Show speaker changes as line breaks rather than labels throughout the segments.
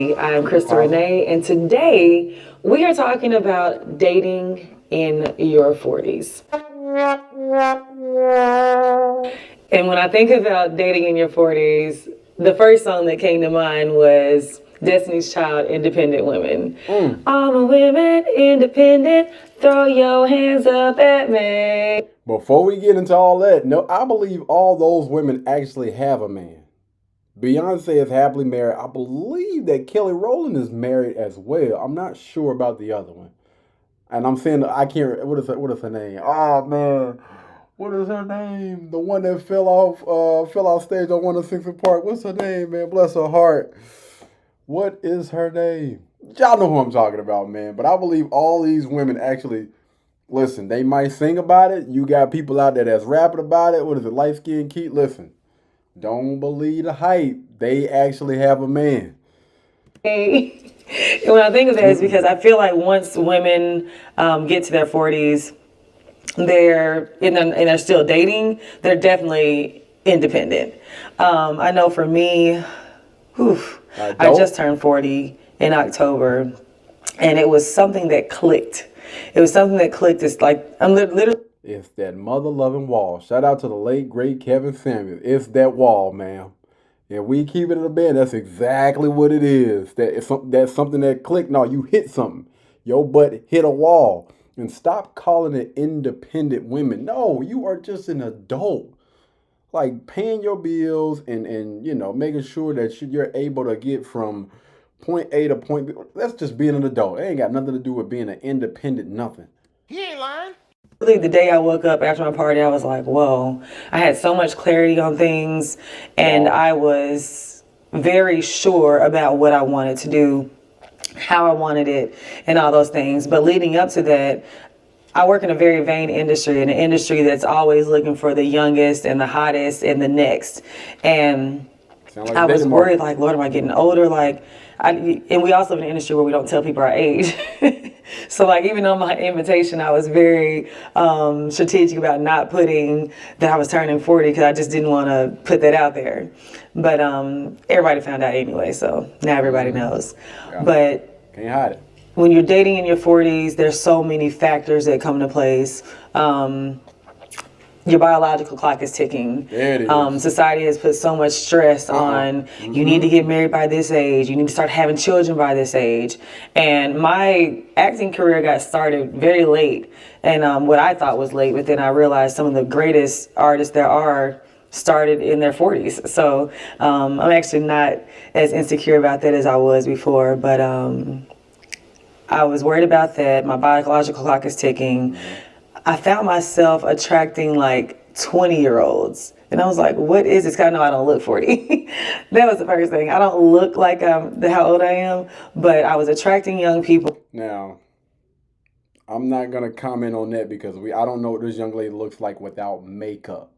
I'm Krista Renee, and today we are talking about dating in your 40s. And when I think about dating in your 40s, the first song that came to mind was Destiny's Child, Independent Women. All the women independent, throw your hands up at me.
Before we get into all that, no, I believe all those women actually have a man. Beyonce is happily married. I believe that Kelly Rowland is married as well. I'm not sure about the other one. And I'm saying I can't. What is her name? Oh man, what is her name? The one that fell off stage on one of Sixth Park. What's her name, man? Bless her heart. What is her name? Y'all know who I'm talking about, man. But I believe all these women actually listen. They might sing about it. You got people out there that's rapping about it. What is it? Light skin Keith. Listen, don't believe the hype. They actually have a man.
And when I think of that, it's because I feel like once women get to their 40s, and they're still dating, they're definitely independent. I know for me, I just turned 40 in October, and it was something that clicked. It was something that clicked. It's like I'm literally.
It's that mother loving wall. Shout out to the late great Kevin Samuels. It's that wall, man. If we keep it in the bed, that's exactly what it is. That's something that clicked. No, you hit something. Your butt hit a wall. And stop calling it independent women. No, you are just an adult. Like paying your bills and making sure that you're able to get from point A to point B. That's just being an adult. It ain't got nothing to do with being an independent nothing.
He ain't lying.
The day I woke up after my party, I was like, whoa. I had so much clarity on things, and I was very sure about what I wanted to do, how I wanted it, and all those things. But leading up to that, I work in a very vain industry, in an industry that's always looking for the youngest and the hottest and the next. And I was worried, like, Lord, am I getting older? And we also live in an industry where we don't tell people our age. So, like, even on my invitation, I was very strategic about not putting that I was turning 40 because I just didn't want to put that out there. But everybody found out anyway, so now everybody knows.
Yeah.
But
can't hide it.
When you're dating in your 40s, there's so many factors that come into place. Your biological clock is ticking.
There it is.
Society has put so much stress on you need to get married by this age. You need to start having children by this age. And my acting career got started very late, and what I thought was late, but then I realized some of the greatest artists there are started in their 40s. So I'm actually not as insecure about that as I was before, but I was worried about that. My biological clock is ticking. I found myself attracting like 20-year-olds. And I was like, what is this? 'Cause I know I don't look 40. That was the first thing. I don't look like how old I am, but I was attracting young people.
Now, I'm not going to comment on that because I don't know what this young lady looks like without makeup.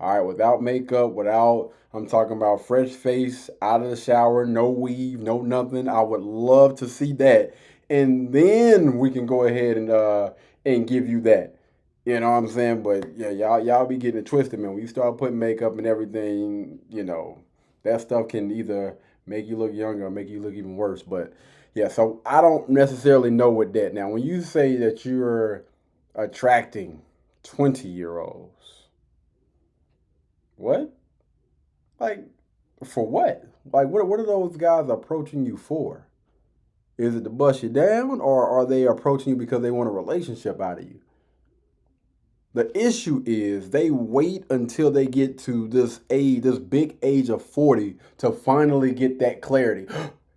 All right, without makeup, I'm talking about fresh face, out of the shower, no weave, no nothing. I would love to see that. And then we can go ahead and give you that. You know what I'm saying? But yeah, y'all be getting it twisted, man. When you start putting makeup and everything, that stuff can either make you look younger or make you look even worse. But yeah, so I don't necessarily know what that. Now, when you say that you're attracting 20-year-olds, what? Like, for what? Like, what are those guys approaching you for? Is it to bust you down, or are they approaching you because they want a relationship out of you? The issue is they wait until they get to this age, this big age of 40, to finally get that clarity.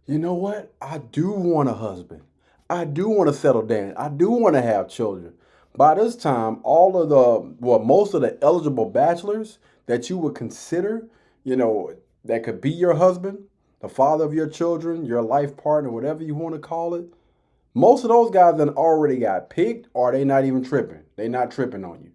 You know what? I do want a husband. I do want to settle down. I do want to have children. By this time, most of the eligible bachelors that you would consider, that could be your husband, the father of your children, your life partner, whatever you want to call it, most of those guys then already got picked, or they not even tripping. They not tripping on you.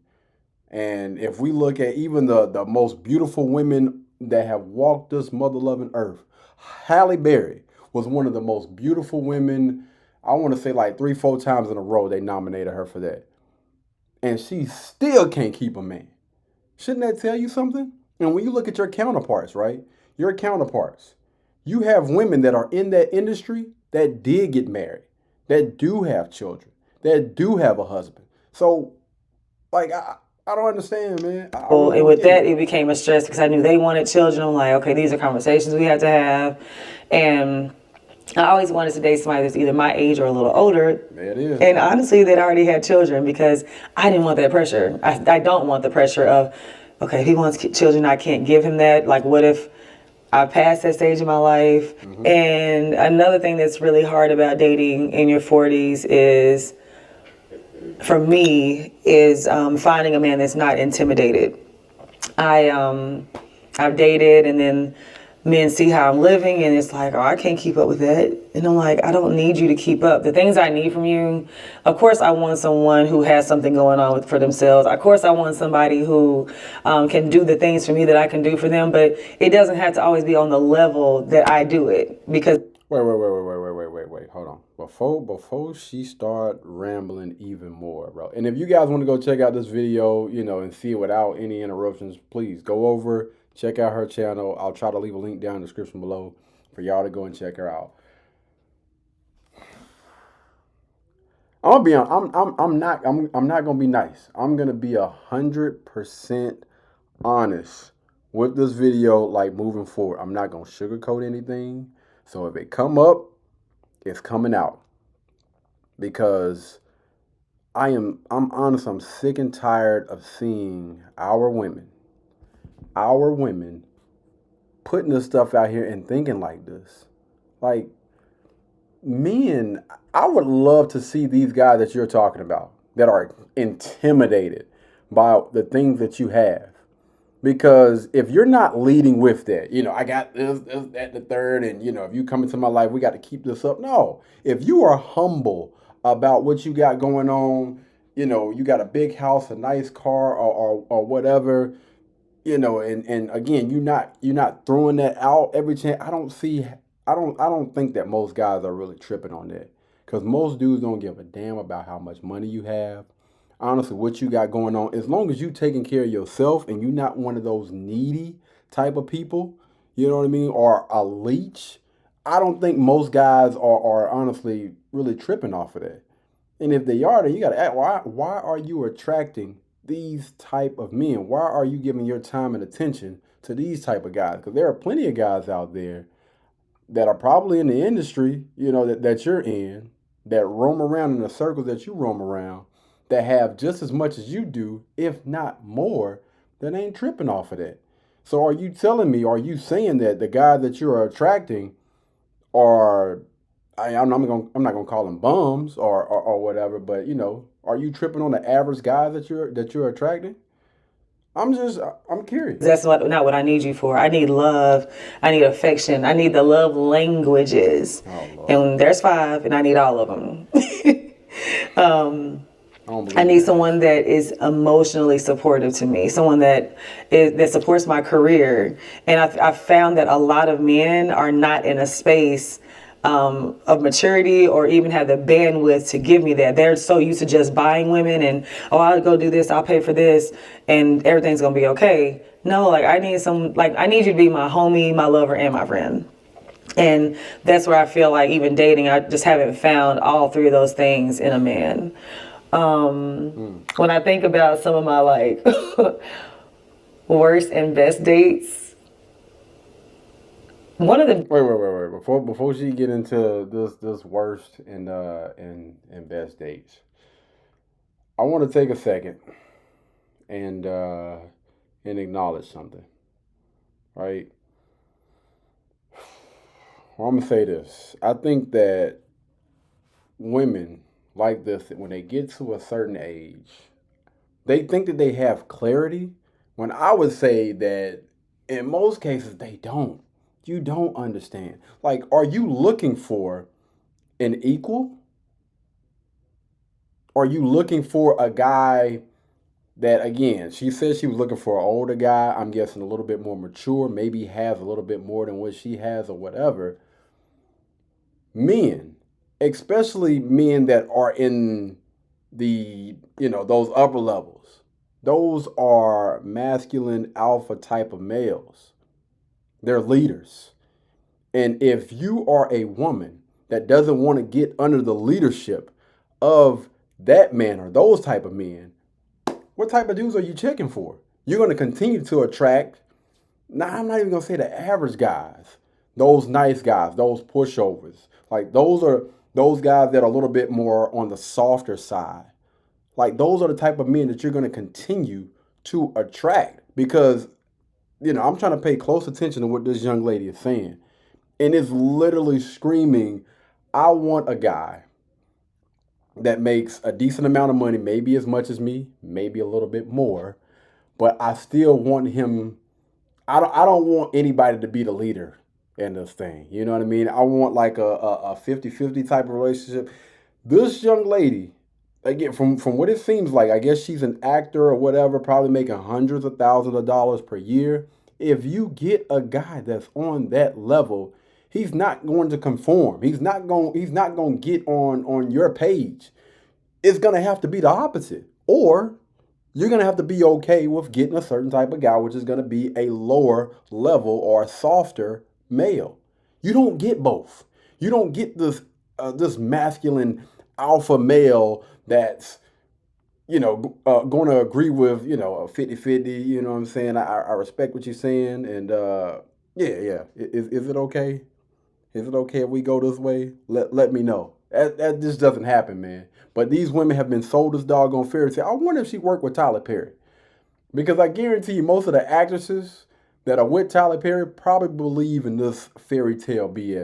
And if we look at even the most beautiful women that have walked this mother-loving earth, Halle Berry was one of the most beautiful women, I want to say like 3-4 times in a row they nominated her for that. And she still can't keep a man. Shouldn't that tell you something? And when you look at your counterparts, right? Your counterparts, You have women that are in that industry that did get married, that do have children, that do have a husband. So, like, I don't understand, man. I
Well,
really
and
don't
with
get
that,
it.
it became a stress because I knew they wanted children. I'm like, okay, these are conversations we have to have. And I always wanted to date somebody that's either my age or a little older.
There it is.
And honestly, they'd already had children because I didn't want that pressure. I don't want the pressure of, okay, if he wants children, I can't give him that. Like, what if I passed that stage in my life? And another thing that's really hard about dating in your 40s is, for me, is finding a man that's not intimidated. I've dated, and then men see how I'm living, and it's like, oh, I can't keep up with that. And I'm like, I don't need you to keep up. The things I need from you, of course, I want someone who has something going on for themselves. Of course, I want somebody who can do the things for me that I can do for them, but it doesn't have to always be on the level that I do it, because
Wait. Hold on. Before she start rambling even more, bro. And if you guys want to go check out this video, and see it without any interruptions, please go over, check out her channel. I'll try to leave a link down in the description below for y'all to go and check her out. I'm gonna be on. I'm not gonna be nice. I'm gonna be 100% honest with this video. Like, moving forward, I'm not gonna sugarcoat anything. So if it come up, it's coming out, because I'm honest. I'm sick and tired of seeing our women putting this stuff out here and thinking like this. Like, men, I would love to see these guys that you're talking about that are intimidated by the things that you have. Because if you're not leading with that, I got this, that, the third, and, if you come into my life, we got to keep this up. No, if you are humble about what you got going on, you got a big house, a nice car, or whatever, and again, you're not throwing that out every chance. I don't think that most guys are really tripping on that, because most dudes don't give a damn about how much money you have. Honestly, what you got going on, as long as you taking care of yourself and you're not one of those needy type of people, you know what I mean, or a leech, I don't think most guys are honestly really tripping off of that. And if they are, then you got to ask, why are you attracting these type of men? Why are you giving your time and attention to these type of guys? Because there are plenty of guys out there that are probably in the industry, that you're in, that roam around in the circles that you roam around, that have just as much as you do, if not more, that ain't tripping off of that. So are you saying that the guys that you're attracting are, I'm not gonna call them bums or whatever, but are you tripping on the average guys that you're attracting? I'm curious.
that's not what I need you for. I need love. I need affection. I need the love languages.
Oh, Lord.
And there's 5, and I need all of them. I need
that.
someone that is emotionally supportive to me, someone that supports my career. And I've found that a lot of men are not in a space of maturity or even have the bandwidth to give me that. They're so used to just buying women and, oh, I'll go do this, I'll pay for this, and everything's gonna be okay. No, like, I need you to be my homie, my lover, and my friend. And that's where I feel like even dating, I just haven't found all 3 of those things in a man. When I think about some of my like worst and best dates, one of the
Wait. Before she get into this worst and best dates, I want to take a second and acknowledge something. Right? Well, I'm gonna say this. I think that women like this, when they get to a certain age, they think that they have clarity, when I would say that in most cases they don't. You don't understand. Like, are you looking for an equal? Are you looking for a guy that, again, she said she was looking for an older guy, I'm guessing a little bit more mature, maybe has a little bit more than what she has or whatever. Men, especially men that are in the, those upper levels, those are masculine alpha type of males. They're leaders. And if you are a woman that doesn't want to get under the leadership of that man or those type of men, what type of dudes are you checking for? You're going to continue to attract, now I'm not even going to say the average guys, those nice guys, those pushovers. Like those are those guys that are a little bit more on the softer side. Like those are the type of men that you're going to continue to attract because, I'm trying to pay close attention to what this young lady is saying. And it's literally screaming, I want a guy that makes a decent amount of money, maybe as much as me, maybe a little bit more, but I still want him. I don't want anybody to be the leader in this thing. You know what I mean? I want like a 50-50 type of relationship. This young lady, again, from what it seems like, I guess she's an actor or whatever, probably making hundreds of thousands of dollars per year. If you get a guy that's on that level, he's not going to conform. He's not going to get on your page. It's going to have to be the opposite. Or you're going to have to be okay with getting a certain type of guy, which is going to be a lower level or a softer male. You don't get both. You don't get this masculine alpha male that's going to agree with a 50-50. You know what I'm saying? I respect what you're saying, and yeah. Is it okay? Is it okay if we go this way? Let me know. That just doesn't happen, man. But these women have been sold this doggone fairy tale. I wonder if she worked with Tyler Perry. Because I guarantee you most of the actresses that are with Tyler Perry probably believe in this fairy tale BS.